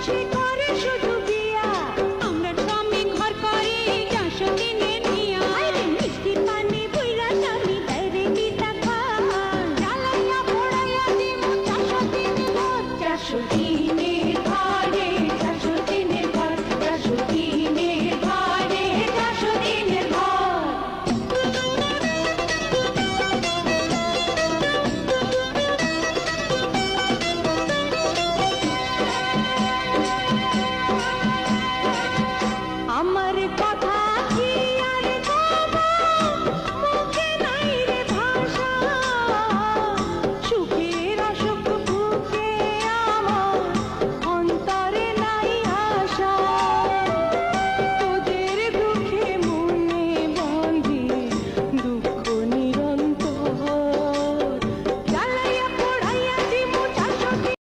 সে করে শুধু বিয়া আমরা স্বামী ঘর করে 400 দিনে নিয়া মিষ্টি পানি বইরা স্বামী বাইরে দিতা খান জ্বালাইয়া পোড়াইয়া দিমু 400 দিন মোর 400 দিন